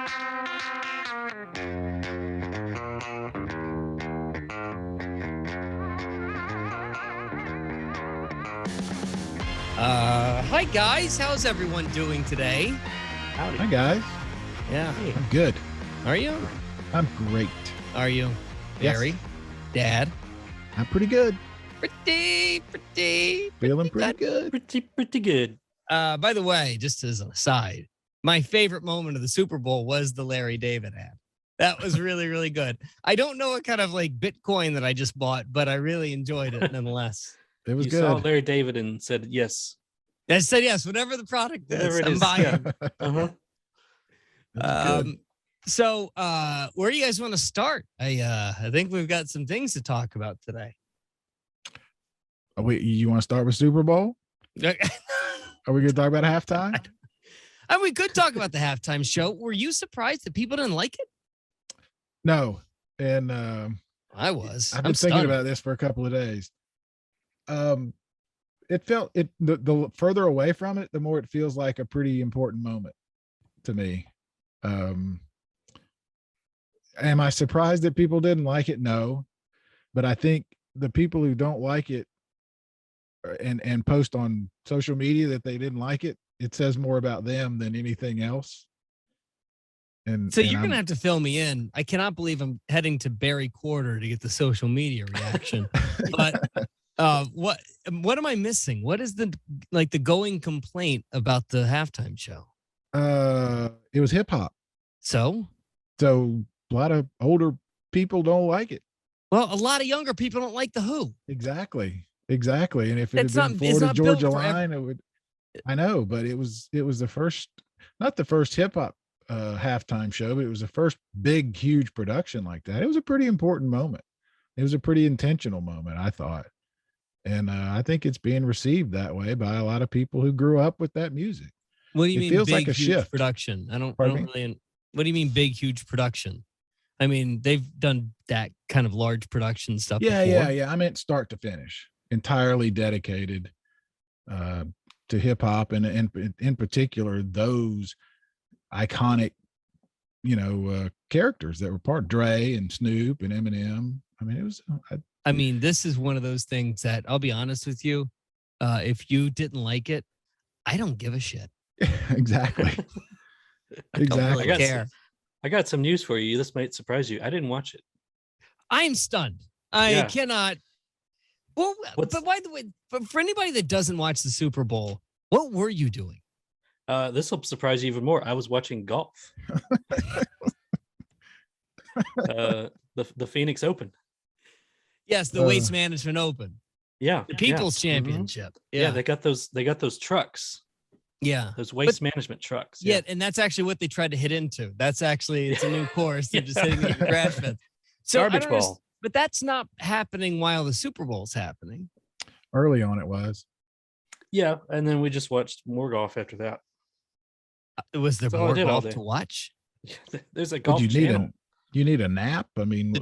Hi guys, how's everyone doing today? Howdy. Hi guys. Yeah. Hey. I'm good. Are you? I'm great. Are you? Barry? Yes. Dad? I'm pretty good. Pretty Feeling pretty good. Pretty good. By the way, just as an aside, my favorite moment of the Super Bowl was the Larry David ad. That was really, really good. I don't know what kind of like Bitcoin that I just bought, but I really enjoyed it nonetheless. It was you good. Saw Larry David and said yes. I said yes, whatever the product is, Whatever it I'm is. buying. Uh-huh. So where do you guys want to start? I think we've got some things to talk about today. Oh, wait, you want to start with Super Bowl? Are we going to talk about halftime? And we could talk about the halftime show. Were you surprised that people didn't like it? No. And I was. I've been thinking about this for a couple of days. It felt the further away from it, the more it feels like a pretty important moment to me. Am I surprised that people didn't like it? No, but I think the people who don't like it and post on social media that they didn't like it, it says more about them than anything else. And so you're gonna have to fill me in. I cannot believe I'm heading to Barry Quarter to get the social media reaction. But what am I missing? What is the going complaint about the halftime show? It was hip hop. So a lot of older people don't like it. Well, a lot of younger people don't like the Who. Exactly. And if it had been Florida Georgia Line, it would. I know, but it was the first, not the first hip hop halftime show, but it was the first big, huge production like that. It was a pretty important moment. It was a pretty intentional moment, I thought. And I think it's being received that way by a lot of people who grew up with that music. What do you mean feels big, like a huge shift. Production? I don't really. What do you mean big, huge production? I mean, they've done that kind of large production stuff before. Yeah. I meant start to finish, entirely dedicated to hip hop, and in particular those iconic, characters that were part Dre and Snoop and Eminem. I mean, it was. I mean, this is one of those things that I'll be honest with you. If you didn't like it, I don't give a shit. Exactly. I don't really care. I got some news for you. This might surprise you. I didn't watch it. I'm stunned. I cannot. Well, but by the way, for anybody that doesn't watch the Super Bowl, what were you doing? This will surprise you even more. I was watching golf. The Phoenix Open. Yes, the Waste Management Open. Yeah, the People's Championship. Mm-hmm. Yeah, they got those trucks. Yeah, those waste management trucks. Yeah, and that's actually what they tried to hit into. It's a new course. They're just hitting the grass pit. So garbage ball. But that's not happening while the Super Bowl's happening. Early on, it was. Yeah, and then we just watched more golf after that. Was there more golf to watch? There's a golf channel. You need a nap? I mean,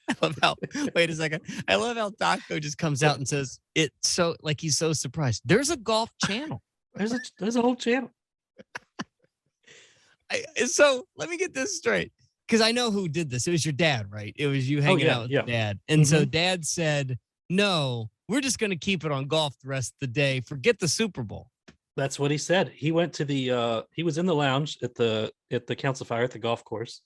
I love how. Wait a second. I love how Taco just comes out and says it's so like he's so surprised. There's a golf channel. There's a whole channel. So let me get this straight, because I know who did this. It was your dad, right? It was you hanging out with your dad, and so Dad said, "No, we're just going to keep it on golf the rest of the day. Forget the Super Bowl." That's what he said. He went to the. He was in the lounge at the Council Fire at the golf course.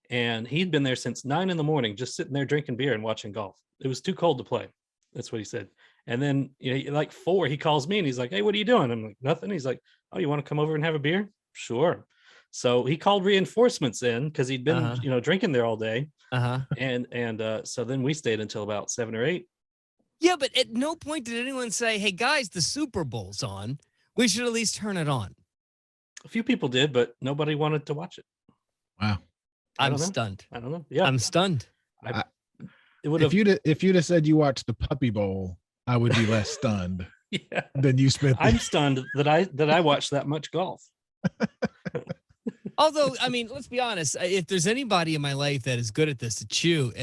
And he'd been there since 9 a.m, just sitting there drinking beer and watching golf. It was too cold to play. That's what he said. And then, like 4, he calls me and he's like, "Hey, what are you doing?" I'm like, "Nothing." He's like, "Oh, you want to come over and have a beer?" Sure. So he called reinforcements in because he'd been, drinking there all day. And so then we stayed until about 7 or 8. Yeah, but at no point did anyone say, "Hey guys, the Super Bowl's on. We should at least turn it on." A few people did, but nobody wanted to watch it. Wow. I'm stunned. I don't know. Yeah, I'm stunned. If you'd have said you watched the Puppy Bowl, I would be less stunned. Than you spent. I'm stunned that I watched that much golf. Although, I mean, let's be honest. If there's anybody in my life that is good at this, it's you.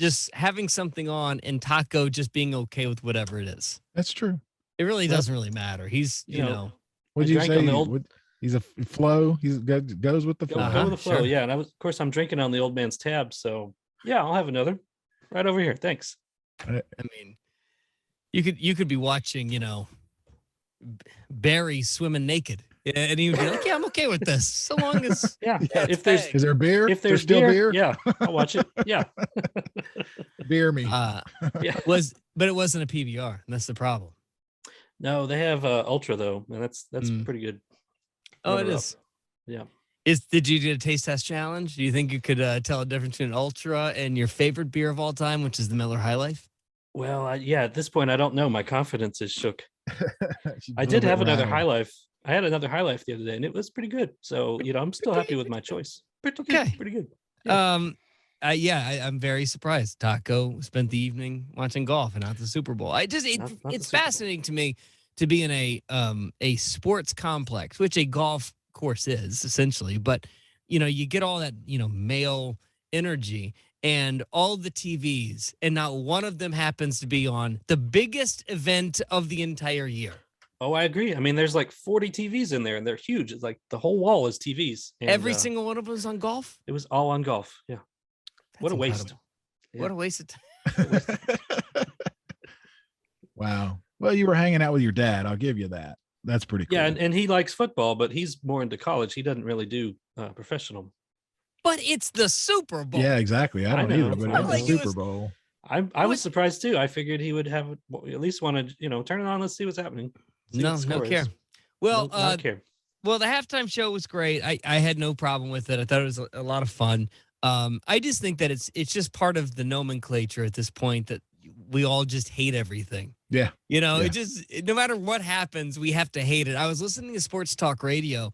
Just having something on and Taco just being okay with whatever it is. That's true. It really doesn't really matter. He's, you know. What'd you say? He's a flow. Goes with the flow. Go with the flow. Sure. Yeah. And of course, I'm drinking on the old man's tab. So yeah, I'll have another right over here. Thanks. I mean, you could be watching, Barry swimming naked, and he would be like, "Yeah, I'm okay with this, so long as if there's is there beer? If there's still beer, yeah, I'll watch it. Yeah, beer me. yeah. But it wasn't a PBR, and that's the problem. No, they have Ultra though, and that's pretty good. Oh, it is. Yeah. Did you do a taste test challenge? Do you think you could tell a difference between Ultra and your favorite beer of all time, which is the Miller High Life? Well, at this point, I don't know. My confidence is shook. I did have another High Life. I had another High Life the other day, and it was pretty good. So, I'm still happy with my choice. Pretty good. Yeah. I'm very surprised. Taco spent the evening watching golf and not the Super Bowl. It's fascinating to me to be in a sports complex, which a golf course is essentially, but you get all that male energy and all the TVs, and not one of them happens to be on the biggest event of the entire year. Oh, I agree. I mean, there's like 40 TVs in there, and they're huge. It's like the whole wall is TVs. And, every single one of them was on golf. It was all on golf. Yeah. What a waste. Yeah. What a waste of time. Wow. Well, you were hanging out with your dad. I'll give you that. That's pretty cool. Yeah, and he likes football, but he's more into college. He doesn't really do professional. But it's the Super Bowl. Yeah, exactly. I don't either, but it's the Super Bowl. I was surprised too. I figured he would have at least want to, turn it on. Let's see what's happening. No care. Well, no care. Well, the halftime show was great. I had no problem with it. I thought it was a lot of fun. I just think that it's just part of the nomenclature at this point that we all just hate everything. Yeah. It just, no matter what happens, we have to hate it. I was listening to sports talk radio,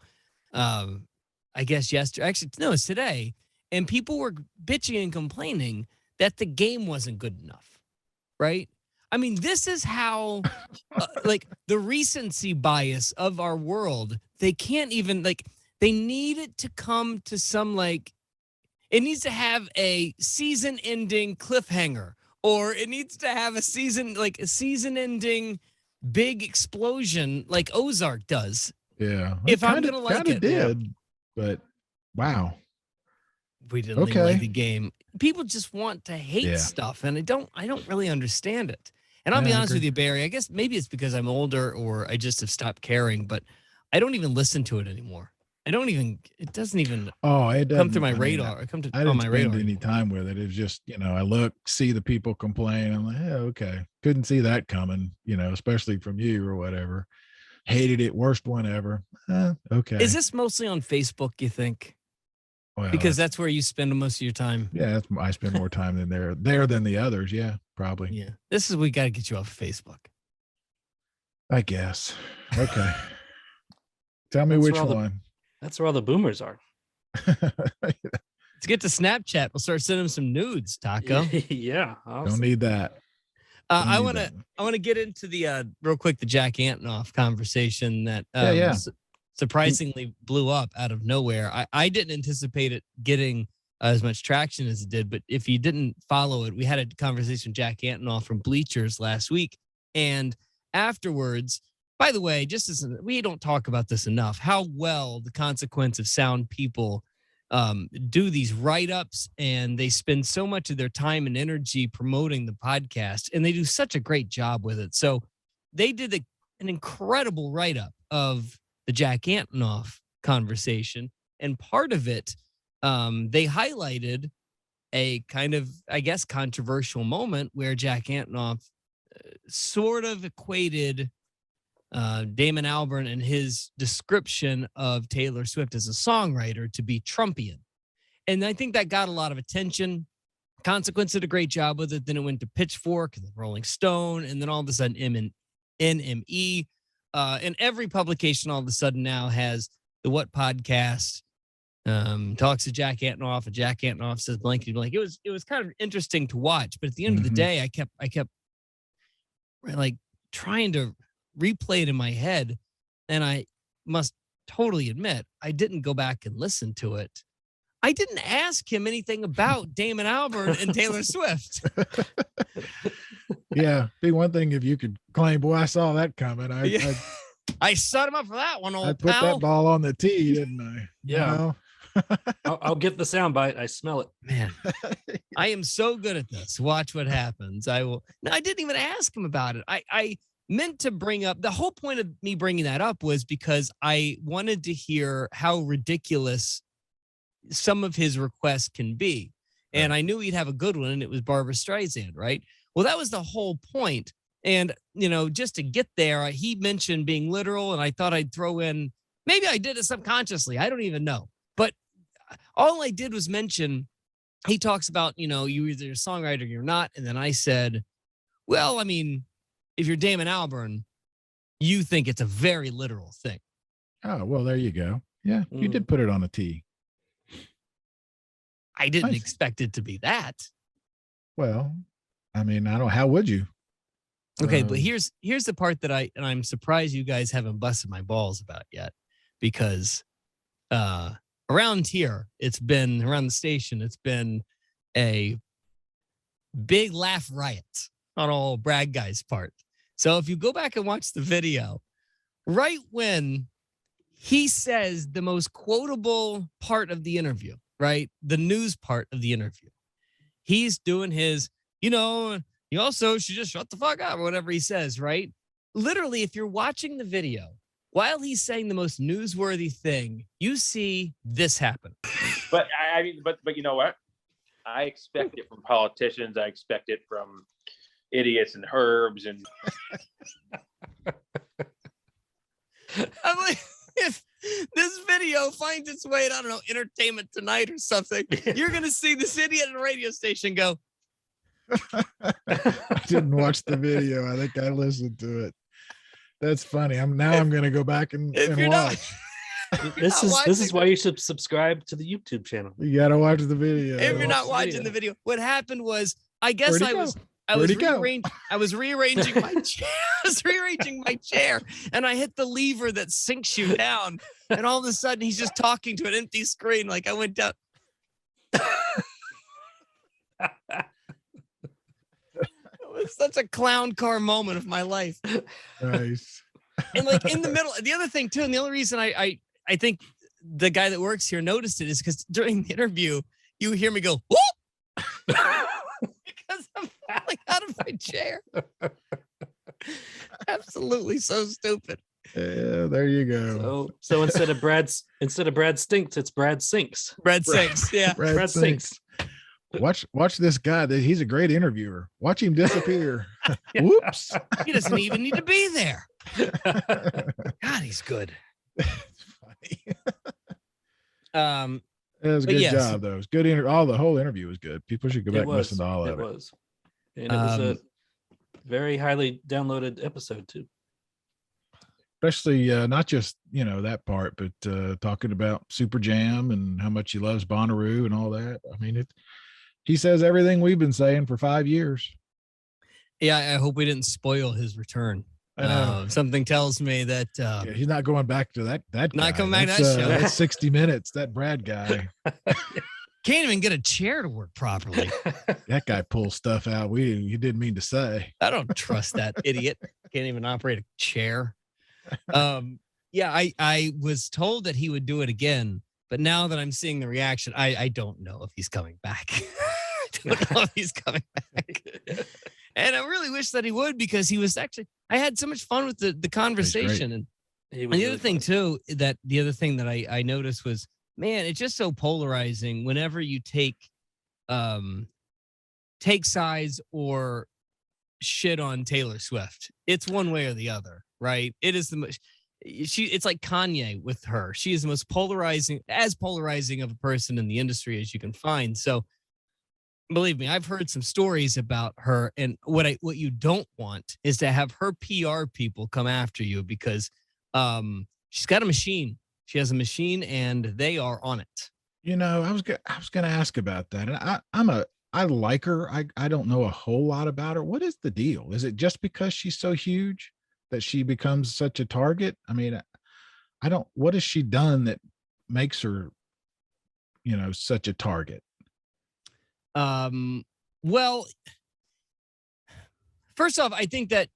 I guess yesterday. Actually, no, it's today. And people were bitching and complaining that the game wasn't good enough. Right? I mean, this is how, the recency bias of our world, they can't even, they need it to come to some, it needs to have a season-ending cliffhanger, or it needs to have a season-ending big explosion like Ozark does. Yeah. If I'm going to like it. Did, but wow. We didn't like the game. People just want to hate stuff, and I don't really understand it. And I'll be honest with you, Barry, I guess maybe it's because I'm older or I just have stopped caring, but I don't even listen to it anymore. It doesn't even come through my radar. I didn't spend any time with it. It was just, I see the people complain. I'm like, okay. Couldn't see that coming, especially from you or whatever. Hated it. Worst one ever. Okay. Is this mostly on Facebook, you think? Well, because that's where you spend most of your time. Yeah, I spend more time than there than the others. Yeah, probably. Yeah. We got to get you off of Facebook. I guess. Okay. Tell me which one. That's where all the boomers are. Let's get to Snapchat. We'll start sending them some nudes, Taco. Yeah. Awesome. Don't need that. I want to get into the real quick, the Jack Antonoff conversation that surprisingly blew up out of nowhere. I didn't anticipate it getting as much traction as it did, but if you didn't follow it, we had a conversation with Jack Antonoff from Bleachers last week. And afterwards, by the way, we don't talk about this enough, how well the Consequence of Sound people do these write-ups, and they spend so much of their time and energy promoting the podcast, and they do such a great job with it. So they did an incredible write-up of the Jack Antonoff conversation, and part of it, they highlighted a kind of, I guess, controversial moment where Jack Antonoff sort of equated Damon Albarn and his description of Taylor Swift as a songwriter to be Trumpian. And I think that got a lot of attention. Consequence did a great job with it. Then it went to Pitchfork and then Rolling Stone, and then all of a sudden NME. And every publication all of a sudden now has the What Podcast, talks to Jack Antonoff, and Jack Antonoff says blankety blank. It was kind of interesting to watch, but at the end of the day, I kept trying to replay it in my head, and I must totally admit I didn't go back and listen to it. I didn't ask him anything about Damon Albarn and Taylor Swift. Yeah, be one thing if you could claim, boy, I saw that coming. I I set him up for that one, old I put pal. that ball on the tee, didn't I? Yeah. I'll get the soundbite. I smell it. Man, I am so good at this. Watch what happens. I will. No, I didn't even ask him about it. I meant to bring up, the whole point of me bringing that up was because I wanted to hear how ridiculous some of his requests can be. And I knew he'd have a good one, and it was Barbara Streisand, right? Well, that was the whole point. And, just to get there, he mentioned being literal, and I thought I'd throw in, maybe I did it subconsciously. I don't even know. But all I did was mention, he talks about, you either a songwriter or you're not. And then I said, well, I mean, if you're Damon Albarn, you think it's a very literal thing. Oh, well, there you go. Yeah, you did put it on a tee. I didn't expect it to be that. Well, I mean, I don't, how would you? Okay, but here's the part that I'm surprised you guys haven't busted my balls about yet, because around here, around the station, it's been a big laugh riot on all Brad Guy's part. So if you go back and watch the video, right when he says the most quotable part of the interview, right? The news part of the interview, he's doing his, you also should just shut the fuck up or whatever he says, right? Literally, if you're watching the video, while he's saying the most newsworthy thing, you see this happen. But I mean, but you know what? I expect it from politicians. I expect it from idiots and herbs and. I'm like, if this video finds its way to, I don't know, Entertainment Tonight or something, you're gonna see this idiot at a radio station go. I didn't watch the video. I think I listened to it. That's funny. I'm gonna go back and watch. This is why you should subscribe to the YouTube channel. You gotta watch the video. If you're not watching the video, what happened was, I guess I was rearranging my chair. I was rearranging my chair, and I hit the lever that sinks you down. And all of a sudden, he's just talking to an empty screen. Like I went down. It was such a clown car moment of my life. Nice. And like in the middle, the other thing too, and the only reason I think the guy that works here noticed it is because during the interview, you hear me go, whoop! Because I'm falling out of my chair. Absolutely so stupid. Yeah, there you go. So instead of Brad stinks, it's Brad sinks. Brad sinks. Yeah. Brad sinks. Watch this guy. He's a great interviewer. Watch him disappear. Whoops. He doesn't even need to be there. God, he's good. It's funny. It was a good job, though. It was good. The whole interview was good. People should go back and listen to all of it. It was. And it was a very highly downloaded episode, too. Especially not just, that part, but talking about Super Jam and how much he loves Bonnaroo and all that. I mean, he says everything we've been saying for 5 years. Yeah, I hope we didn't spoil his return. I know. Something tells me that he's not going back to that not guy. Coming back to that show. That's 60 Minutes. That Brad guy can't even get a chair to work properly. That guy pulls stuff out he didn't mean to say. I don't trust that idiot. Can't even operate a chair. I was told that he would do it again, but now that I'm seeing the reaction, I don't know if he's coming back. I don't know if he's coming back. And I really wish that he would, because he was actually, I had so much fun with the conversation. And the other thing too, the other thing that I noticed was, man, it's just so polarizing whenever you take sides or shit on Taylor Swift. It's one way or the other, right? It is the most, it's like Kanye with her. She is the most polarizing of a person in the industry as you can find. So believe me, I've heard some stories about her, and what you don't want is to have her PR people come after you, because she's got a machine. She has a machine, and they are on it. I was going to ask about that. And I like her. I don't know a whole lot about her. What is the deal? Is it just because she's so huge that she becomes such a target? I mean, what has she done that makes her, such a target? Well, first off, I think that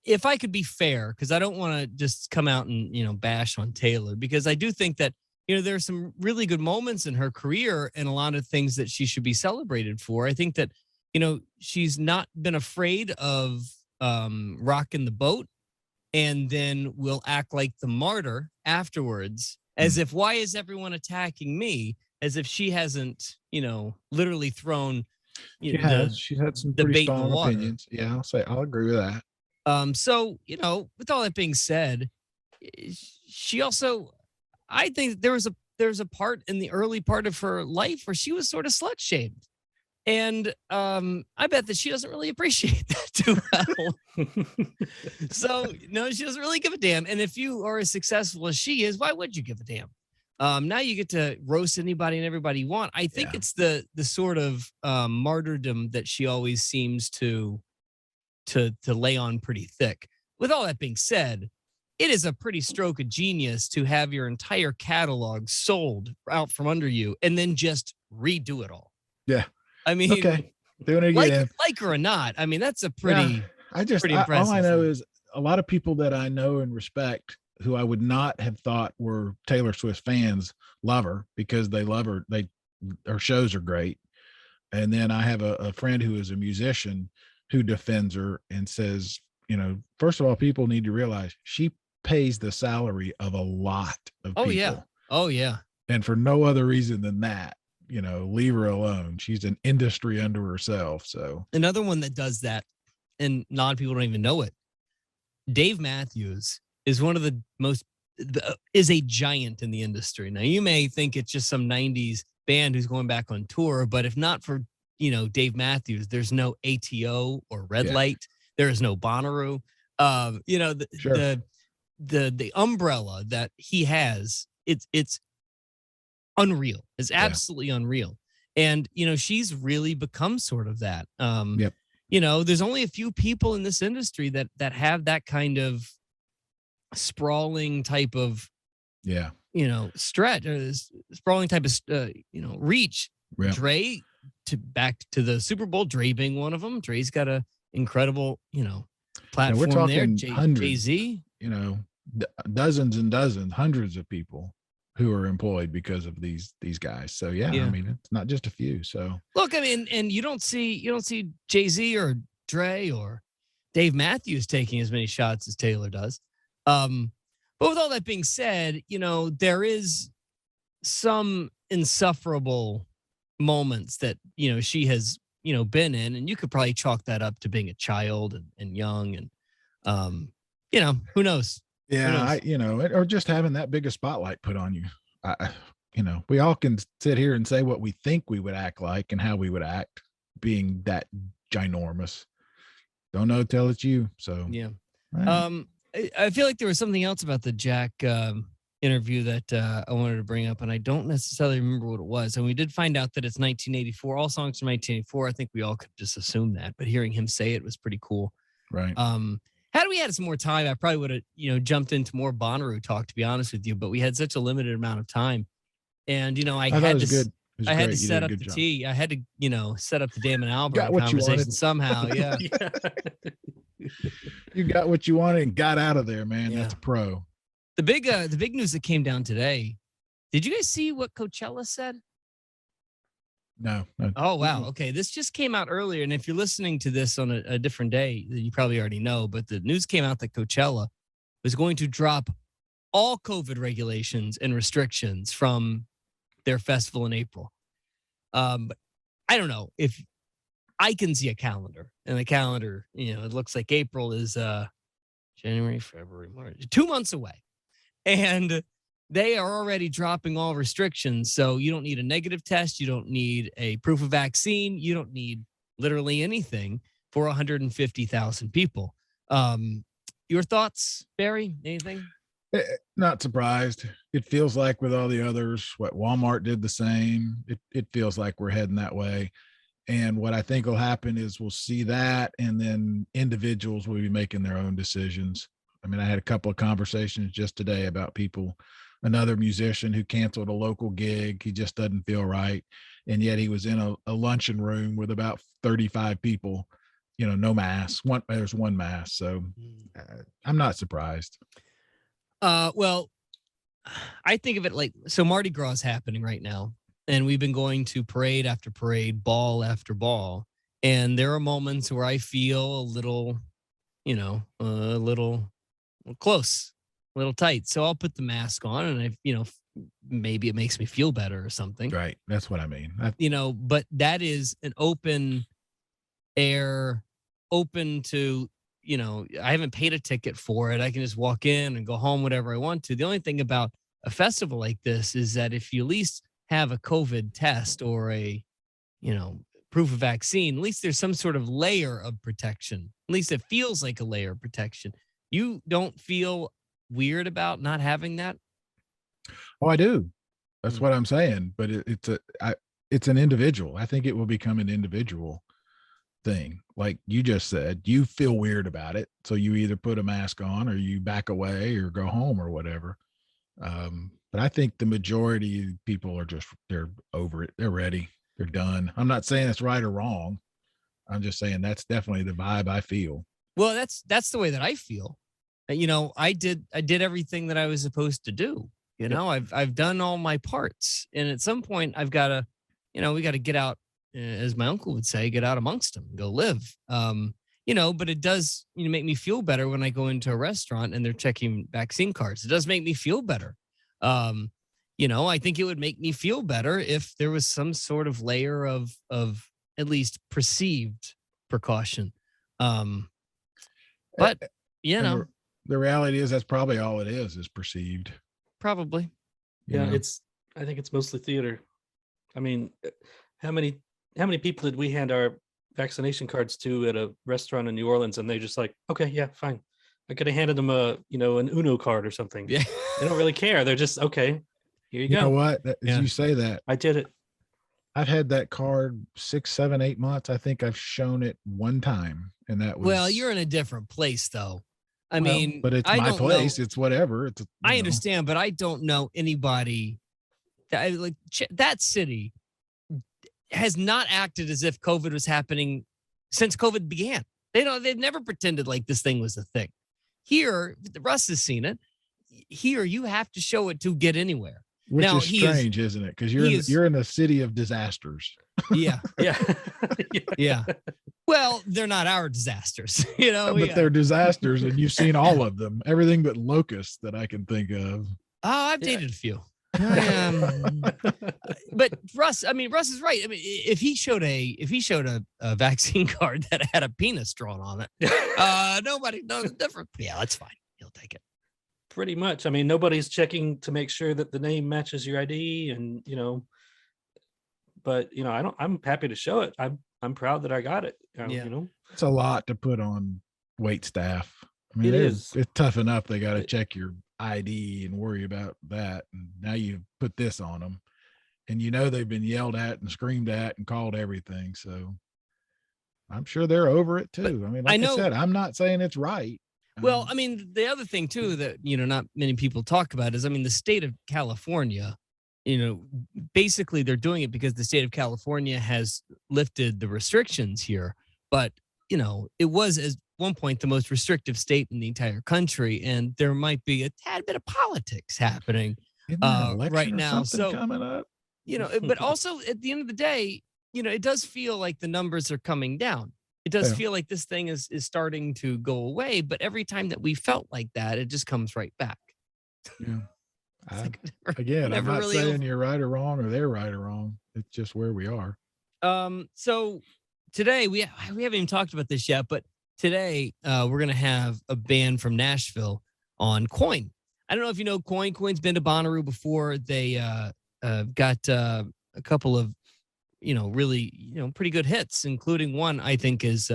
if I could be fair, because I don't want to just come out and, bash on Taylor, because I do think that, there are some really good moments in her career and a lot of things that she should be celebrated for. I think that, she's not been afraid of rocking the boat, and then will act like the martyr afterwards, as if, why is everyone attacking me? As if she hasn't, literally thrown she's had some pretty strong opinions. Yeah, I'll agree with that. So, with all that being said, she also, I think there's a part in the early part of her life where she was sort of slut shamed. And I bet that she doesn't really appreciate that too well. So, no, she doesn't really give a damn. And if you are as successful as she is, why would you give a damn? Now you get to roast anybody and everybody you want. I think it's the sort of martyrdom that she always seems to lay on pretty thick. With all that being said, it is a pretty stroke of genius to have your entire catalog sold out from under you and then just redo it all. Yeah. I mean, okay. Doing it again. Like her or not, I mean, that's a pretty, pretty impressive. All I know is a lot of people that I know and respect who I would not have thought were Taylor Swift fans love her because they love her. Her shows are great. And then I have a friend who is a musician who defends her and says, first of all, people need to realize she pays the salary of a lot of people. Oh yeah. And for no other reason than that, leave her alone. She's an industry unto herself. So another one that does that, and a lot of people don't even know it. Dave Matthews is one of the is a giant in the industry. Now you may think it's just some 90s band who's going back on tour, but if not for, Dave Matthews, there's no ATO or Red Light. There is no Bonnaroo. The umbrella that he has, it's unreal. It's absolutely unreal. And, she's really become sort of that. There's only a few people in this industry that have that kind of sprawling type of, stretch, or sprawling type of, reach. Yeah. Dre, back to the Super Bowl, Dre being one of them. Dre's got a incredible, platform. We're talking there. hundreds, Jay-Z, dozens and dozens, hundreds of people who are employed because of these guys. So I mean, it's not just a few. So look, I mean, and you don't see Jay-Z or Dre or Dave Matthews taking as many shots as Taylor does. But with all that being said, there is some insufferable moments that, she has, been in, and you could probably chalk that up to being a child and young and, who knows? Yeah. Or just having that big a spotlight put on you. We all can sit here and say what we think we would act like and how we would act being that ginormous. Don't know till it's you. So, yeah. Right. I feel like there was something else about the Jack interview that I wanted to bring up, and I don't necessarily remember what it was. And we did find out that it's 1984. All songs from 1984. I think we all could just assume that, but hearing him say it was pretty cool. Right. Had we had some more time, I probably would have, jumped into more Bonnaroo talk, to be honest with you. But we had such a limited amount of time, and I had to set up the tee. I had to, set up the Damon Albarn conversation somehow. Yeah. You got what you wanted and got out of there, man. Yeah. That's a pro. The big news that came down today. Did you guys see what Coachella said? No. Oh, wow. Okay. This just came out earlier. And if you're listening to this on a different day, you probably already know, but the news came out that Coachella was going to drop all COVID regulations and restrictions from their festival in April. But I don't know if I can see a calendar, and the calendar, it looks like April is January, February, March, 2 months away. And they are already dropping all restrictions. So you don't need a negative test. You don't need a proof of vaccine. You don't need literally anything for 150,000 people. Your thoughts, Barry? Anything? Not surprised. It feels like with all the others, what Walmart did the same. It feels like we're heading that way. And what I think will happen is we'll see that, and then individuals will be making their own decisions. I mean, I had a couple of conversations just today about another musician who canceled a local gig. He just doesn't feel right. And yet he was in a luncheon room with about 35 people, no mask. There's one mask. So I'm not surprised. Well, I think of it like, so Mardi Gras is happening right now, and we've been going to parade after parade, ball after ball. And there are moments where I feel a little, a little close, a little tight. So I'll put the mask on, and maybe it makes me feel better or something. Right. That's what I mean. But that is an open air, open to, I haven't paid a ticket for it. I can just walk in and go home, whatever I want to. The only thing about a festival like this is that if you at least have a COVID test or a, proof of vaccine, at least there's some sort of layer of protection. At least it feels like a layer of protection. You don't feel weird about not having that? Oh, I do. That's what I'm saying. But it's an individual. I think it will become an individual thing. Like you just said, you feel weird about it. So you either put a mask on or you back away or go home or whatever. But I think the majority of people they're over it. They're ready. They're done. I'm not saying it's right or wrong. I'm just saying that's definitely the vibe I feel. Well, that's the way that I feel. I did everything that I was supposed to do. I've done all my parts, and at some point I've got to, we got to get out, as my uncle would say, get out amongst them, go live. But it does, make me feel better when I go into a restaurant and they're checking vaccine cards. It does make me feel better. I think it would make me feel better if there was some sort of layer of at least perceived precaution. But the reality is that's probably all it is perceived. Probably. Yeah, I think it's mostly theater. I mean, how many people did we hand our vaccination cards to at a restaurant in New Orleans, and they just like, okay, yeah, fine. I could have handed them an Uno card or something. Yeah. They don't really care. They're just, okay, here you go. You know what? You say that. I did it. I've had that card 6, 7, 8 months. I think I've shown it one time, and that was. Well, you're in a different place, though. I mean, but it's my place. It's whatever. I understand, but I don't know anybody that city has not acted as if COVID was happening since COVID began. They've never pretended like this thing was a thing. Here, Russ has seen it. Here, you have to show it to get anywhere. Which is strange, isn't it? Because you're in a city of disasters. Yeah. Yeah. Yeah. Well, they're not our disasters, But they're disasters, and you've seen all of them. Everything but locusts that I can think of. Oh, I've dated a few. But Russ is right. I mean, if he showed a vaccine card that had a penis drawn on it, nobody knows the difference. Yeah, that's fine. He'll take it. Pretty much. I mean, nobody's checking to make sure that the name matches your ID, and but I'm happy to show it. I'm proud that I got it. It's a lot to put on wait staff. I mean, it's tough enough. They got to check your ID and worry about that. And now you put this on them, and they've been yelled at and screamed at and called everything. So I'm sure they're over it too. But I mean, like I said, I'm not saying it's right. Well, I mean, the other thing too that, not many people talk about is, the state of California, basically they're doing it because the state of California has lifted the restrictions here. But, it was at one point the most restrictive state in the entire country. And there might be a tad bit of politics happening right now. So coming up, but also at the end of the day, it does feel like the numbers are coming down. It does feel like this thing is starting to go away, but every time that we felt like that, it just comes right back. Yeah. I'm not saying you're right or wrong or they're right or wrong. It's just where we are. So today we haven't even talked about this yet, but today we're going to have a band from Nashville on Coin. I don't know if you know Coin. Coin's been to Bonnaroo before. They got a couple of really, pretty good hits, including one I think is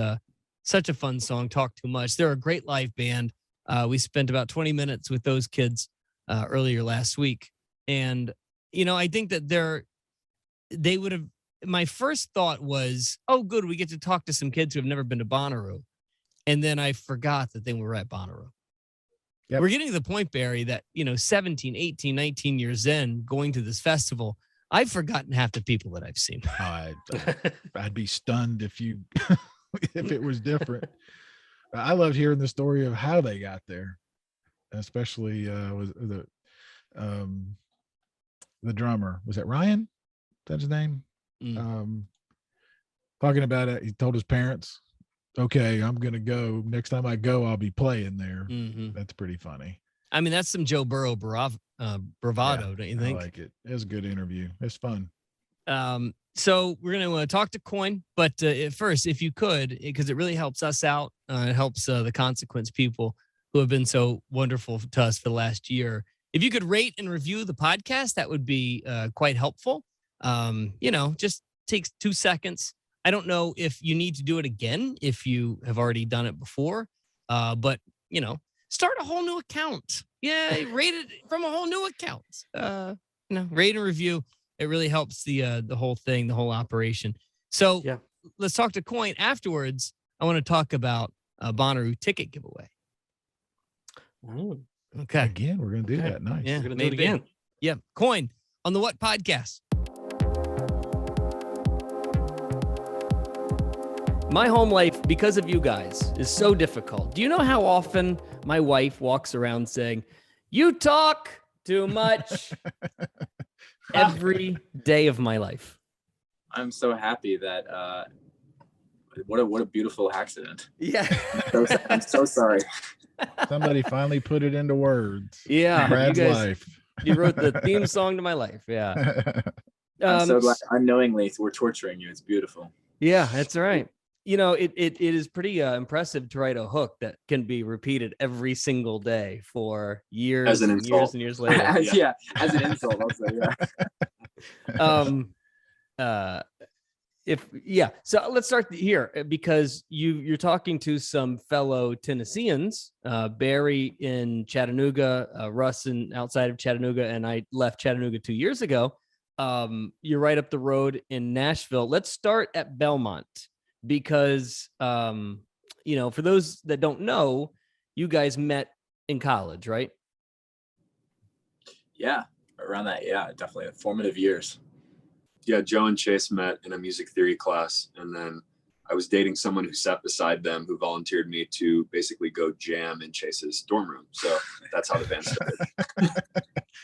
such a fun song, Talk Too Much. They're a great live band. We spent about 20 minutes with those kids earlier last week. And, I think that they would have, my first thought was, oh, good, we get to talk to some kids who have never been to Bonnaroo. And then I forgot that they were at Bonnaroo. Yep. We're getting to the point, Barry, that, 17, 18, 19 years in, going to this festival, I've forgotten half the people that I've seen. I'd be stunned if you if it was different. I loved hearing the story of how they got there, especially was the drummer. Was that Ryan? That's his name. Talking about it, he told his parents, "Okay, I'm gonna go. Next time I go, I'll be playing there." That's pretty funny. I mean, that's some Joe Burrow bravado, don't you think? I like it. It was a good interview. It's fun. So we're going to talk to Coin, but first, if you could, because it really helps us out, it helps the Consequence people who have been so wonderful to us for the last year. If you could rate and review the podcast, that would be quite helpful. Just takes 2 seconds. I don't know if you need to do it again if you have already done it before, but start a whole new account. Yeah, rate it from a whole new account. Rate and review. It really helps the whole thing, the whole operation. So let's talk to Coin afterwards. I want to talk about a Bonnaroo ticket giveaway. Ooh. Okay. Again, we're going to do that. Nice. Yeah, we're going to do it again. Yeah. Coin on the What Podcast. My home life, because of you guys, is so difficult. Do you know how often my wife walks around saying, "You talk too much"? Every day of my life. I'm so happy that what a beautiful accident. Yeah. I'm so sorry. Somebody finally put it into words. Yeah. Brad's life. You wrote the theme song to my life. Yeah. I'm so glad. Unknowingly, we're torturing you. It's beautiful. Yeah, that's right. It is pretty impressive to write a hook that can be repeated every single day for years and years and years later. As an insult also, So let's start here because you're talking to some fellow Tennesseans, Barry in Chattanooga, Russ outside of Chattanooga, and I left Chattanooga 2 years ago. You're right up the road in Nashville. Let's start at Belmont. Because, for those that don't know, you guys met in college, right? Yeah, around that. Yeah, definitely formative years. Yeah, Joe and Chase met in a music theory class. And then I was dating someone who sat beside them who volunteered me to basically go jam in Chase's dorm room. So that's how the band started.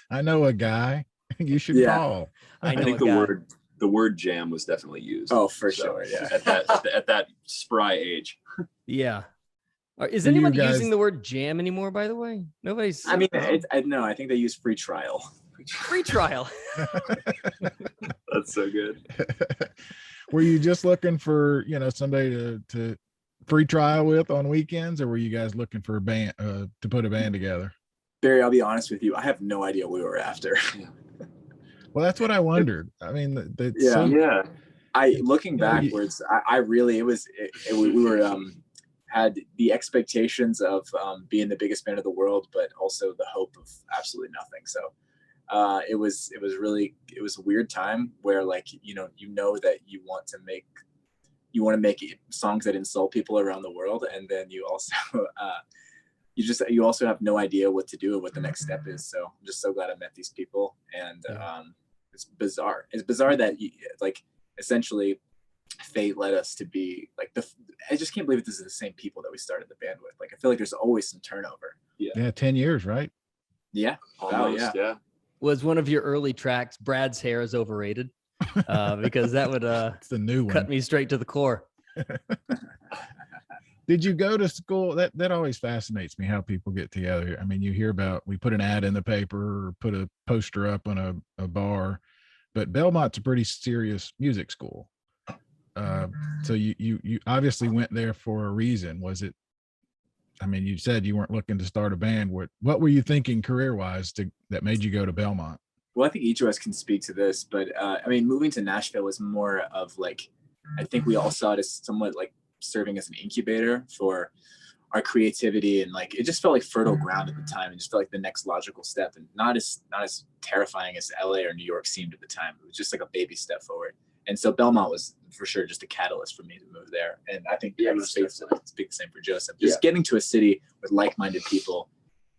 I know a guy. You should call. I think the word jam was definitely used. Oh, for sure. Yeah. At that spry age. Yeah. Is anybody using the word jam anymore, by the way? Nobody's. I mean, no, I think they use free trial. Free trial. That's so good. Were you just looking for, somebody to free trial with on weekends, or were you guys looking for a band to put a band together? Barry, I'll be honest with you. I have no idea what we were after. Well, that's what I wondered. I mean, looking backwards, we were had the expectations of being the biggest band of the world, but also the hope of absolutely nothing. So it was a weird time where that you want to make songs that insult people around the world, and then you also you also have no idea what to do or what the next step is. So I'm just so glad I met these people, and it's bizarre. It's bizarre that essentially fate led us to be I just can't believe this is the same people that we started the band with. I feel like there's always some turnover. Yeah, 10 years, right? Yeah, almost. Yeah. Was one of your early tracks "Brad's Hair is Overrated"? Because that would it's the new cut one. me straight to the core. Did you go to school? That always fascinates me, how people get together. I mean, you hear about, we put an ad in the paper or put a poster up on a bar, but Belmont's a pretty serious music school. So you obviously went there for a reason. Was it, I mean, you said you weren't looking to start a band. What were you thinking career-wise that made you go to Belmont? Well, I think each of us can speak to this, but moving to Nashville was more of I think we all saw it as somewhat serving as an incubator for our creativity, and it just felt like fertile ground at the time. It just felt like the next logical step, and not as terrifying as LA or New York seemed at the time. It was just a baby step forward. And so Belmont was for sure just a catalyst for me to move there. And I think I speak the same for Joseph. Just getting to a city with like-minded people,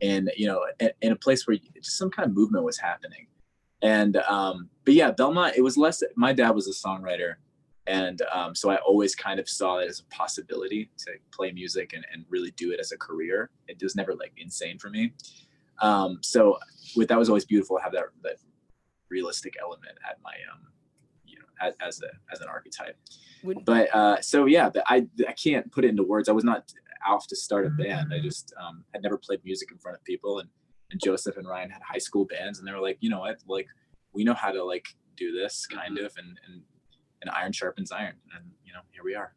and in a place where just some kind of movement was happening. And but yeah, Belmont, it was less. My dad was a songwriter, And so I always kind of saw it as a possibility to play music and really do it as a career. It was never like insane for me. So that was always beautiful to have that realistic element at my, as an archetype. But so yeah, I can't put it into words. I was not off to start a band. I just had never played music in front of people, and Joseph and Ryan had high school bands, and they were like, you know what, like we know how to like do this kind of, and iron sharpens iron, and here we are.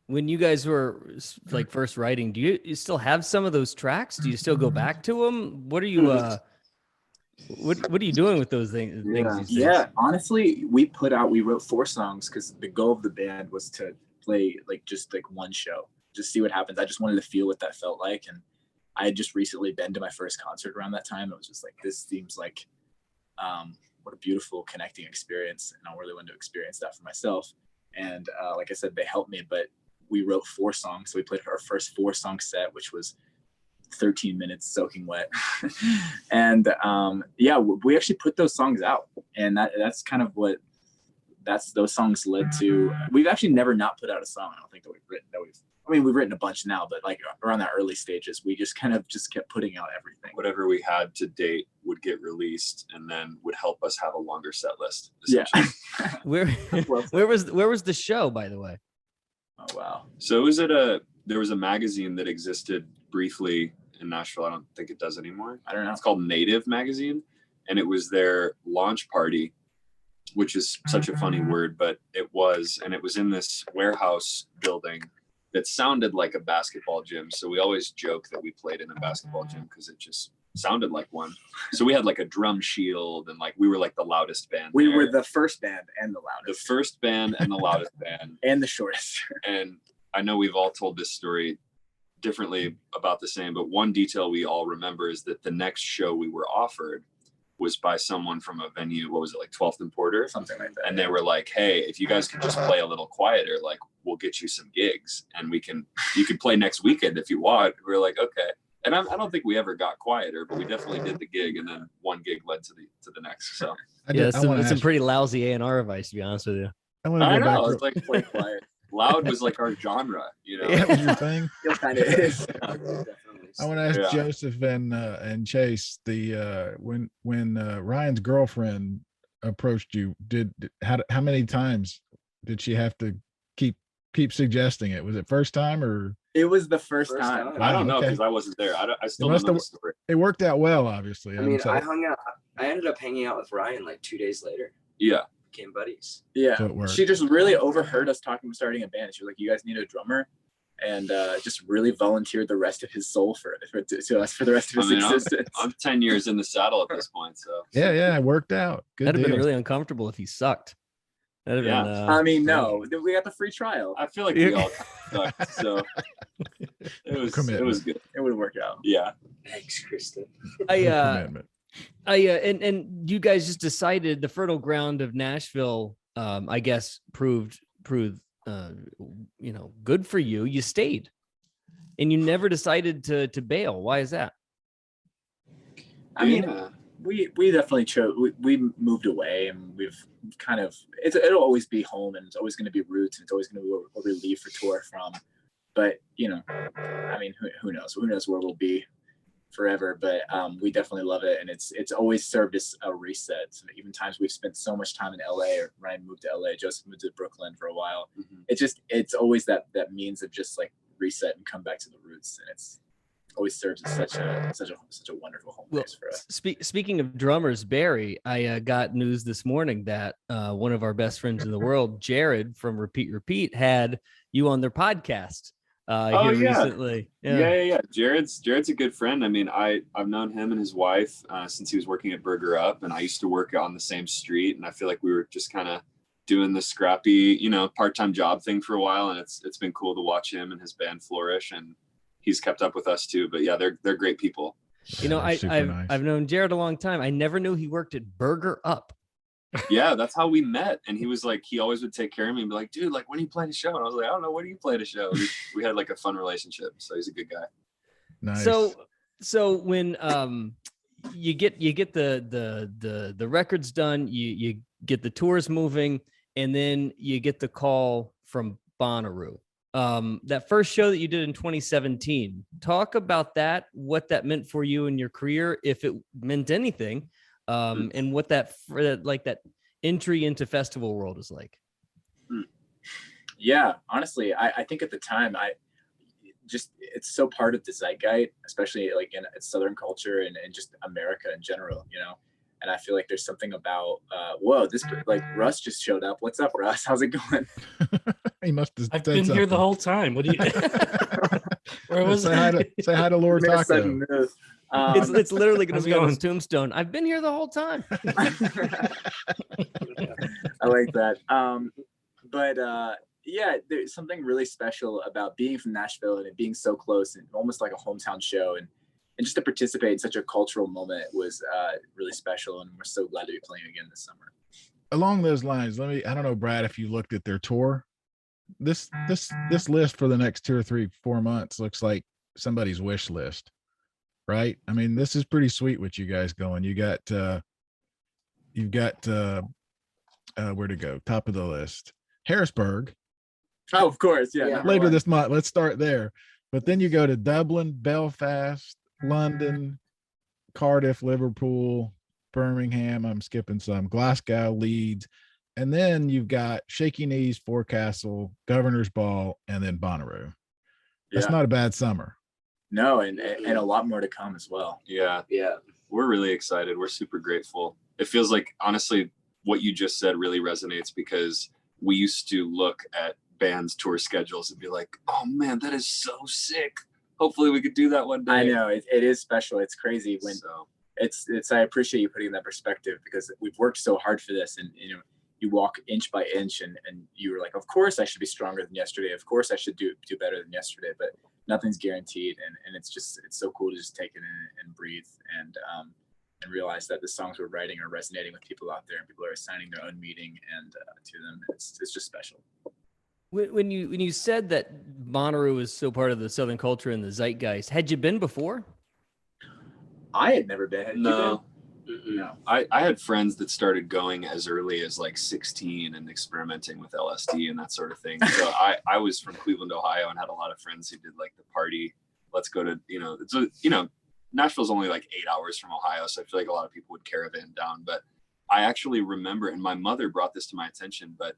When you guys were like first writing, do you still have some of those tracks? Do you still go back to them? What are you what are you doing with those things? Yeah, honestly, we wrote 4 songs because the goal of the band was to play like just like one show, just see what happens. I just wanted to feel what that felt like, and I had just recently been to my first concert around that time. It was just like, this seems like what a beautiful connecting experience, and I really wanted to experience that for myself. And like I said, they helped me, but we wrote 4 songs. So we played our first 4-song set, which was 13 minutes soaking wet. And we actually put those songs out, and that's kind of what those songs led to. We've actually never not put out a song. I don't think that we've written a bunch now, but like around the early stages, we just kept putting out everything. Whatever we had to date would get released, and then would help us have a longer set list. Yeah. Where was the show, by the way? Oh wow. So it was there was a magazine that existed briefly in Nashville. I don't think it does anymore. I don't know. It's called Native Magazine, and it was their launch party, which is such a funny word, but it was in this warehouse building that sounded like a basketball gym. So we always joke that we played in a basketball gym because it just sounded like one. So we had like a drum shield, and like we were like the loudest band. We were the first band and the loudest. The first band and the loudest band. And the shortest. And I know we've all told this story differently about the same, but one detail we all remember is that the next show we were offered was by someone from a venue, what was it, like 12th and Porter? Something like that. And they were like, hey, if you guys could just play a little quieter, like we'll get you some gigs, and you can play next weekend if you want. We were like, okay. And I don't think we ever got quieter, but we definitely did the gig, and then one gig led to the next. So it's some pretty lousy A&R advice, to be honest with you. I know, it's like play quiet. Loud was like our genre, That was your thing. It kind of is. I want to ask Joseph and Chase, when Ryan's girlfriend approached you, how many times did she have to keep suggesting it? Was it first time or? It was the first time. I don't know because I wasn't there. I still don't know the story. It worked out well, obviously. I ended up hanging out with Ryan like 2 days later. Yeah. Became buddies. Yeah. So she just really overheard us talking about starting a band. She was like, you guys need a drummer. And just really volunteered the rest of his soul to us for the rest of his existence. I'm 10 years in the saddle at this point, so yeah, it worked out. Good. That'd have been really uncomfortable if he sucked. That'd have been. I mean, no, we got the free trial. I feel like we all sucked, so it was good. It would work out. Yeah. Thanks, Kristen. And you guys just decided the fertile ground of Nashville. I guess proved. Good for you. You stayed, and you never decided to bail. Why is that? I mean, we definitely chose. We moved away, and we've kind of. It'll always be home, and it's always going to be roots, and it's always going to be where we leave for tour from. But I mean, who knows? Who knows where we'll be forever? But we definitely love it, and it's always served as a reset. So even times we've spent so much time in LA, or Ryan moved to LA, Joseph moved to Brooklyn for a while. Mm-hmm. It's always that means of just like reset and come back to the roots, and it's always serves as such a wonderful home place for us. Speaking of drummers, Barry, I got news this morning that one of our best friends in the world, Jared from Repeat, had you on their podcast. Recently. Yeah. Jared's a good friend. I mean, I've known him and his wife since he was working at Burger Up, and I used to work on the same street, and I feel like we were just kind of doing the scrappy, part-time job thing for a while, and it's been cool to watch him and his band flourish, and he's kept up with us too. But yeah, they're great people. I've known Jared a long time. I never knew he worked at Burger Up. Yeah, that's how we met. And he was like, he always would take care of me and be like, dude, like, when are you playing a show? And I was like, I don't know, when do you play a show? We had like a fun relationship. So he's a good guy. Nice. So when you get the records done, you get the tours moving, and then you get the call from Bonnaroo. That first show that you did in 2017, talk about that, what that meant for you in your career, if it meant anything, and what that entry into festival world is like. Yeah, honestly, I think at the time, it's so part of the zeitgeist, especially like in Southern culture and just America in general, you know. And I feel like there's something about, whoa, this, like, Russ just showed up. What's up, Russ? How's it going? He must have. I've been here the whole time. What do you? Where was say hi to Lord Taco. It's literally going to be on his tombstone. I've been here the whole time. I like that. But yeah, there's something really special about being from Nashville and it being so close and almost like a hometown show, and just to participate in such a cultural moment was really special, and we're so glad to be playing again this summer. Along those lines, I don't know, Brad, if you looked at their tour, this list for the next 2 or 3, 4 months looks like somebody's wish list, right? I mean, this is pretty sweet what you guys going. You've got where to go? Top of the list, Harrisburg. Oh, of course, yeah. Later this month, let's start there. But then you go to Dublin, Belfast, London, Cardiff, Liverpool, Birmingham, I'm skipping some, Glasgow, Leeds, and then you've got Shaky Knees, Forecastle, Governor's Ball, and then Bonnaroo. That's not a bad summer. No, and a lot more to come as well. Yeah. We're really excited. We're super grateful. It feels like, honestly, what you just said really resonates, because we used to look at bands' tour schedules and be like, oh man, that is so sick. Hopefully we could do that one day. I know it is special. It's crazy when it's I appreciate you putting that perspective, because we've worked so hard for this, and you know, you walk inch by inch, and you were like, of course I should be stronger than yesterday. Of course I should do better than yesterday, but nothing's guaranteed. And it's so cool to just take it in and breathe and realize that the songs we're writing are resonating with people out there, and people are assigning their own meaning and to them. It's just special. When you said that Bonnaroo is so part of the Southern culture and the zeitgeist, had you been before? I had never been. Had you been? No. I had friends that started going as early as like 16 and experimenting with LSD and that sort of thing. So I was from Cleveland, Ohio, and had a lot of friends who did like the party. Let's go to, Nashville's only like 8 hours from Ohio. So I feel like a lot of people would caravan down. But I actually remember, and my mother brought this to my attention, but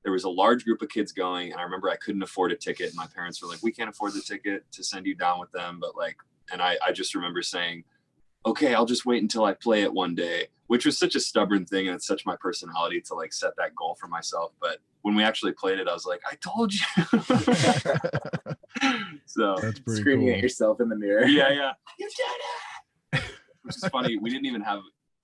there was a large group of kids going, and I remember I couldn't afford a ticket. And my parents were like, we can't afford the ticket to send you down with them. But like, and I just remember saying, okay, I'll just wait until I play it one day, which was such a stubborn thing. And it's such my personality to like set that goal for myself. But when we actually played it, I was like, I told you. So that's pretty screaming cool. at yourself in the mirror. Yeah. You did it. Which is funny. We didn't even have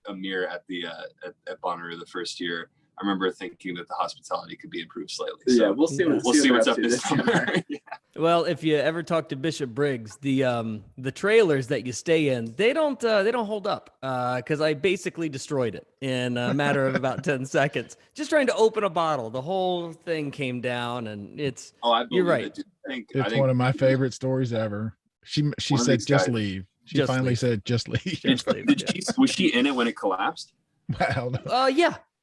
a mirror at the at Bonnaroo the first year. I remember thinking that the hospitality could be improved slightly. So yeah, we'll see what's up this summer. Yeah. Well, if you ever talk to Bishop Briggs, the trailers that you stay in, they don't hold up, because I basically destroyed it in a matter of about 10 seconds. Just trying to open a bottle, the whole thing came down, and it's. You're right. I think one of my favorite stories ever. She said, "Just leave." She finally said, "Just leave." Was she in it when it collapsed? Wow.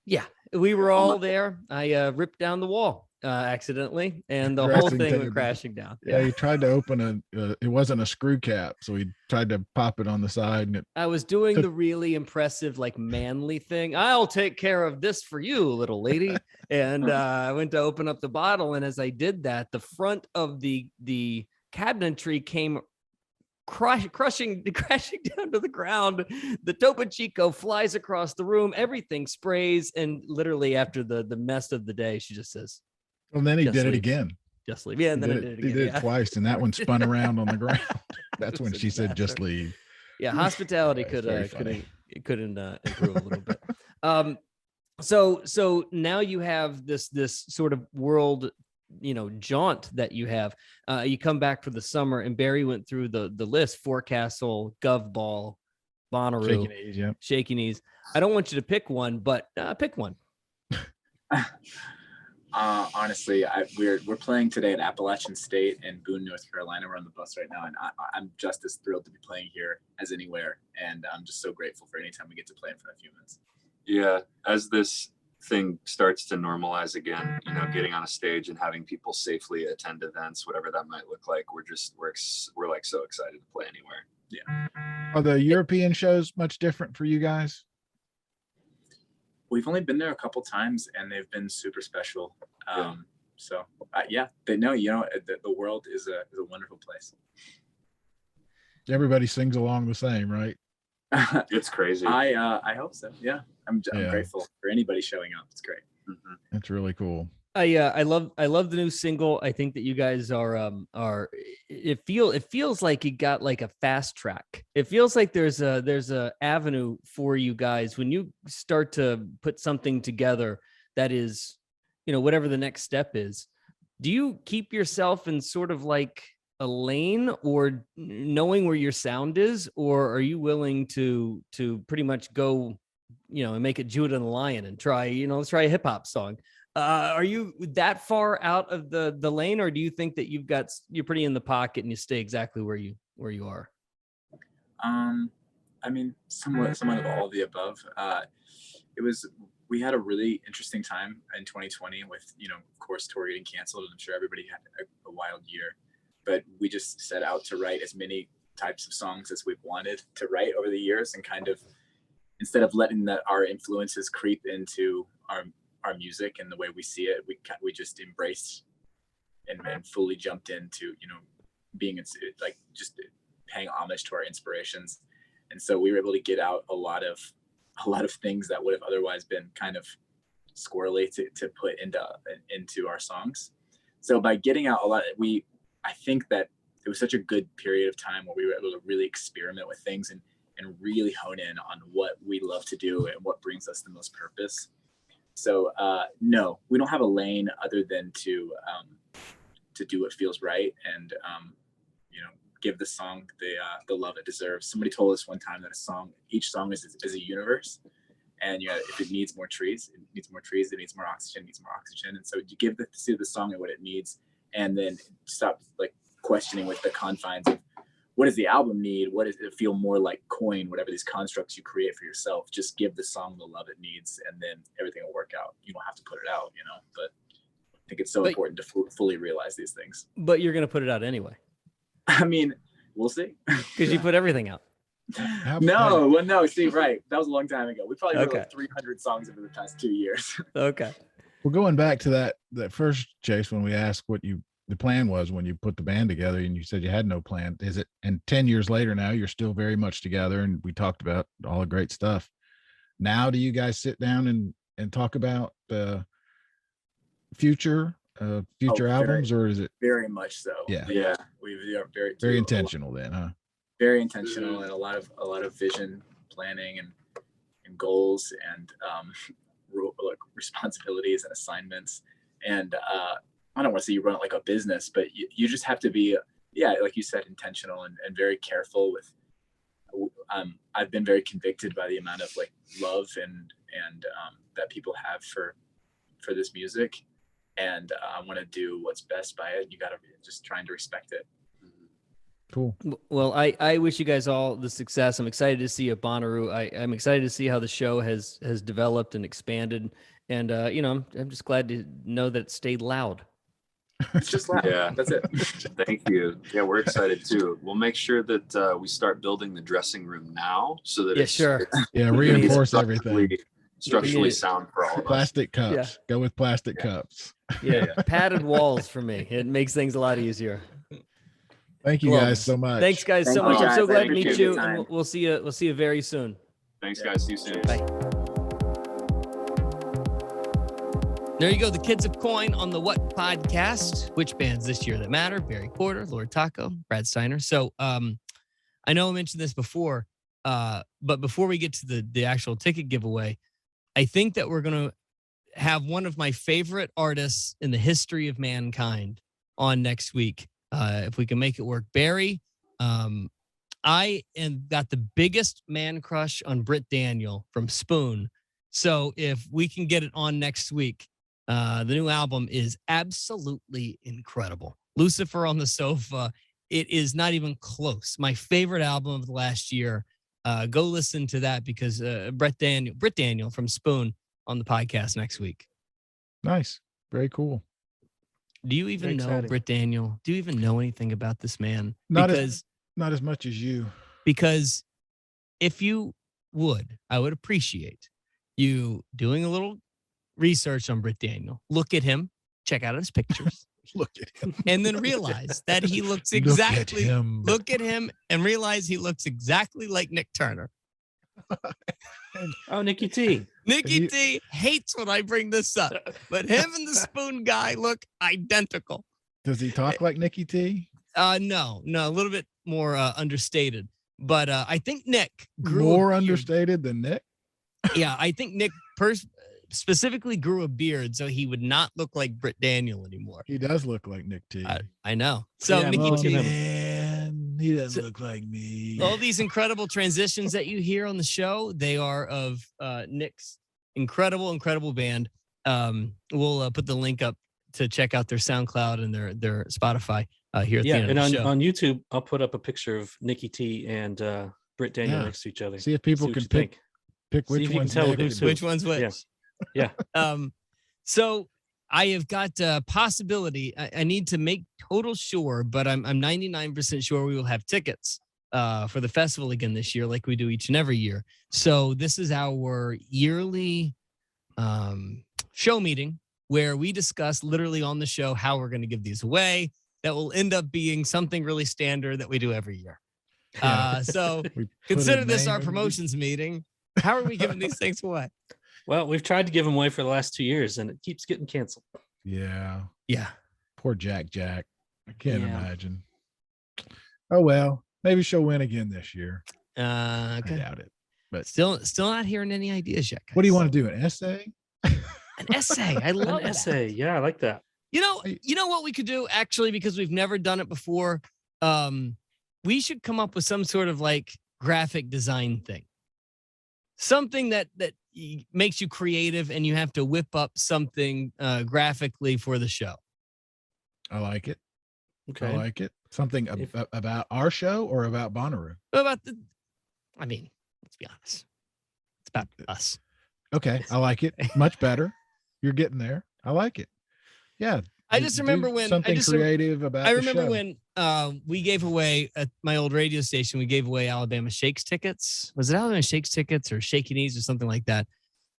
Yeah. We were all there. I ripped down the wall accidentally, and the whole thing went crashing down. Yeah, he tried to open it wasn't a screw cap, so he tried to pop it on the side, and I was doing the really impressive, like, manly thing. I'll take care of this for you, little lady. And I went to open up the bottle, and as I did that, the front of the cabinetry came crashing down to the ground. The Topo Chico flies across the room, everything sprays, and literally after the mess of the day, she just says, well, then he did it again. Just leave. Yeah, and then I did it again. He did it twice, and that one spun around on the ground. That's when she said, "Just leave." Yeah, hospitality couldn't improve a little bit. So now you have this sort of world, jaunt that you have. You come back for the summer, and Barry went through the list: Forecastle, Gov Ball, Bonnaroo, Shaky Knees. I don't want you to pick one, but pick one. Honestly, we're playing today at Appalachian State in Boone, North Carolina. We're on the bus right now, and I'm just as thrilled to be playing here as anywhere. And I'm just so grateful for any time we get to play in front of humans. Yeah, as this thing starts to normalize again, you know, getting on a stage and having people safely attend events, whatever that might look like, we're like so excited to play anywhere. Yeah. Are the European shows much different for you guys? We've only been there a couple times and they've been super special. Yeah. So yeah, but no, you know, the world is a wonderful place. Everybody sings along the same, right? It's crazy. I hope so. Yeah. I'm grateful for anybody showing up. It's great. Mm-hmm. That's really cool. I love the new single. I think that you guys are it feels like you got like a fast track. It feels like there's a avenue for you guys when you start to put something together that is, you know, whatever the next step is. Do you keep yourself in sort of like a lane or knowing where your sound is, or are you willing to pretty much go, you know, and make it Judah and the Lion and try, you know, let's try a hip hop song? Are you that far out of the lane, or do you think that you're pretty in the pocket and you stay exactly where you are? I mean, somewhat of all of the above. We had a really interesting time in 2020 with, you know, of course, tour getting canceled. I'm sure everybody had a wild year, but we just set out to write as many types of songs as we've wanted to write over the years, and kind of, instead of letting our influences creep into our music and the way we see it, we just embraced and fully jumped into, you know, being like just paying homage to our inspirations. And so we were able to get out a lot of things that would have otherwise been kind of squirrely to put into our songs. So by getting out a lot, I think that it was such a good period of time where we were able to really experiment with things and really hone in on what we love to do and what brings us the most purpose. So no, we don't have a lane other than to do what feels right, and you know, give the song the love it deserves. Somebody told us one time that each song is a universe, and you know, if it needs more trees, it needs more trees. It needs more oxygen, and so you give the song what it needs, and then stop like questioning with the confines of what does the album need? What does it feel more like coin? Whatever these constructs you create for yourself, just give the song the love it needs, and then everything will work out. You don't have to put it out, you know, but I think it's so important to fully realize these things. But you're going to put it out anyway. I mean, we'll see. Because you put everything out. No, Steve, right. That was a long time ago. We probably wrote like 300 songs over the past 2 years. Okay. Well, going back to that first, Chase, when we asked what the plan was when you put the band together, and you said you had no plan. Is it, and 10 years later now, you're still very much together, and we talked about all the great stuff. Now, do you guys sit down and talk about the future albums, or is it very much so? Yeah. We are very intentional then, huh? Very intentional, and a lot of vision planning and goals and responsibilities and assignments. And I don't want to say you run it like a business, but you just have to be, like you said, intentional and very careful with. I've been very convicted by the amount of like love and that people have for this music, and I want to do what's best by it. You got to just trying to respect it. Cool. Well, I wish you guys all the success. I'm excited to see you at Bonnaroo. I'm excited to see how the show has developed and expanded, and you know, I'm just glad to know that it stayed loud. It's just loud. Yeah, that's it. Thank you. Yeah, we're excited too. We'll make sure that we start building the dressing room now, so that it's reinforce everything. Structurally sound for all of us. Plastic cups. Yeah. Go with plastic cups. Yeah, padded walls for me. It makes things a lot easier. Thank you guys so much. Thanks guys so much. I'm so glad to meet you. And we'll see you very soon. Thanks guys. See you soon. Bye. There you go, the Kids of Coin on the What Podcast. Which bands this year that matter? Barry Porter, Lord Taco, Brad Steiner. So I know I mentioned this before, but before we get to the actual ticket giveaway, I think that we're going to have one of my favorite artists in the history of mankind on next week. If we can make it work. Barry, I got the biggest man crush on Britt Daniel from Spoon. So if we can get it on next week, the new album is absolutely incredible. Lucifer on the Sofa. It is not even close. My favorite album of the last year. Go listen to that, because Britt Daniel from Spoon on the podcast next week. Nice. Very cool. Do you even know Britt Daniel? Do you even know anything about this man? Not as much as you. Because if you would, I would appreciate you doing a little research on Britt Daniel. Look at him, check out his pictures. Look at him. And then realize that he looks exactly. Look at him and realize he looks exactly like Nick Turner. Oh, Nikki T. Nikki T hates when I bring this up, but him and the spoon guy look identical. Does he talk like Nikki T? No, a little bit more understated. But I think Nick grew more understated than Nick. Yeah, I think Nick specifically grew a beard so he would not look like Britt Daniel anymore. He does look like Nick T. I know. So yeah, Nikki T, man, he doesn't look like me. All these incredible transitions that you hear on the show, they are of Nick's incredible band. We'll put the link up to check out their SoundCloud and their Spotify here at the end of the show. On YouTube, I'll put up a picture of Nikki T and Britt Daniel next to each other. See if people can pick which one's which one's which. Yeah. So I have got a possibility. I need to make total sure, but I'm 99% sure we will have tickets for the festival again this year, like we do each and every year. So this is our yearly show meeting where we discuss literally on the show how we're going to give these away. That will end up being something really standard that we do every year. So consider this our promotions meeting. How are we giving these things away? Well, we've tried to give them away for the last 2 years, and it keeps getting canceled. Yeah. Poor Jack. I can't imagine. Oh, well, maybe she'll win again this year. Okay. I doubt it. But still not hearing any ideas yet, guys. What do you want to do? An essay? An essay. I love an essay. Yeah, I like that. You know what we could do, actually, because we've never done it before? We should come up with some sort of like graphic design thing. Something that makes you creative and you have to whip up something graphically for the show. I like it. Okay. I like it. Something about our show or about Bonnaroo? Let's be honest. It's about us. Okay. I like it. Much better. You're getting there. I like it. Yeah. I just remember when something creative about. I remember when we gave away at my old radio station. We gave away Alabama Shakes tickets. Was it Alabama Shakes tickets or Shaky Knees or something like that?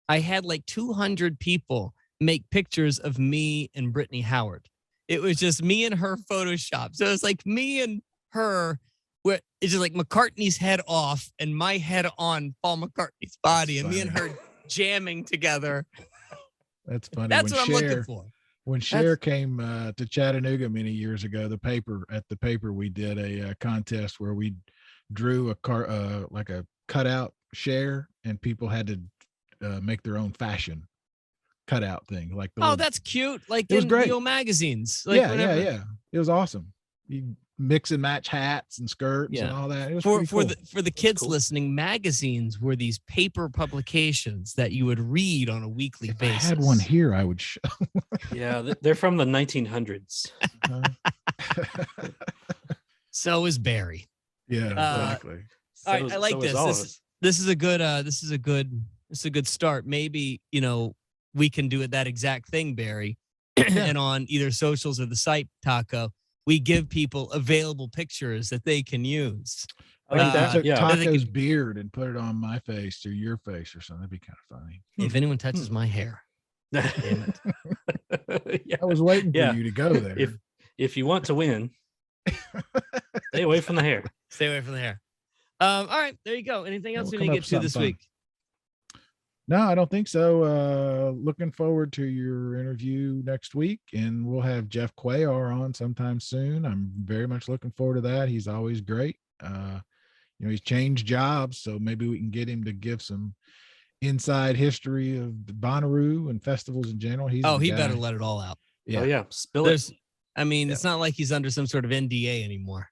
I had like 200 people make pictures of me and Brittany Howard. It was just me and her Photoshop. So it was like me and her. Where it's just like McCartney's head off and my head on Paul McCartney's body, and me and her jamming together. That's funny. That's what I'm looking for. When Cher came to Chattanooga many years ago, the paper we did a contest where we drew like a cutout Cher, and people had to make their own fashion cutout thing. Like that's cute. Like it was great. Real magazines. Like yeah. It was awesome. You mix and match hats and skirts and all that. It was for the kids listening, magazines were these paper publications that you would read on a weekly basis. I had one here I would show. Yeah, they're from the 1900s. So is Barry. Yeah, exactly. All right, I like this. This is a good start. Maybe, we can do that exact thing, Barry. And on either socials or the site, Taco, we give people available pictures that they can use. I took Taco's beard and put it on my face or your face or something. That'd be kind of funny. If anyone touches my hair, damn it. I was waiting for you to go there. If you want to win, stay away from the hair. Stay away from the hair. All right, there you go. Anything else we need to get to this week? No, I don't think so. Looking forward to your interview next week, and we'll have Jeff Cuellar on sometime soon. I'm very much looking forward to that. He's always great. He's changed jobs, so maybe we can get him to give some inside history of the Bonnaroo and festivals in general. He better let it all out. Yeah. Oh yeah, spill it. It's not like he's under some sort of NDA anymore.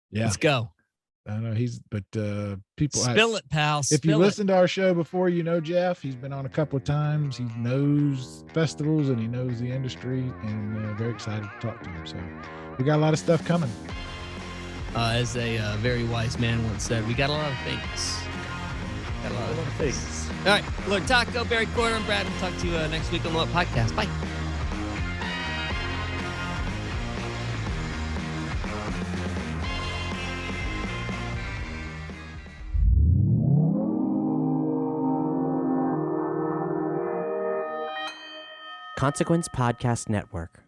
Yeah, let's go. I know people spill it, pal. If you listen to our show before, Jeff. He's been on a couple of times. He knows festivals and he knows the industry, and very excited to talk to him. So we got a lot of stuff coming. As a very wise man once said, we got a lot of things. Got a lot of things. All right, Lord Taco, Barry Corder, and Brad. We'll talk to you next week on the What Podcast. Bye. Consequence Podcast Network.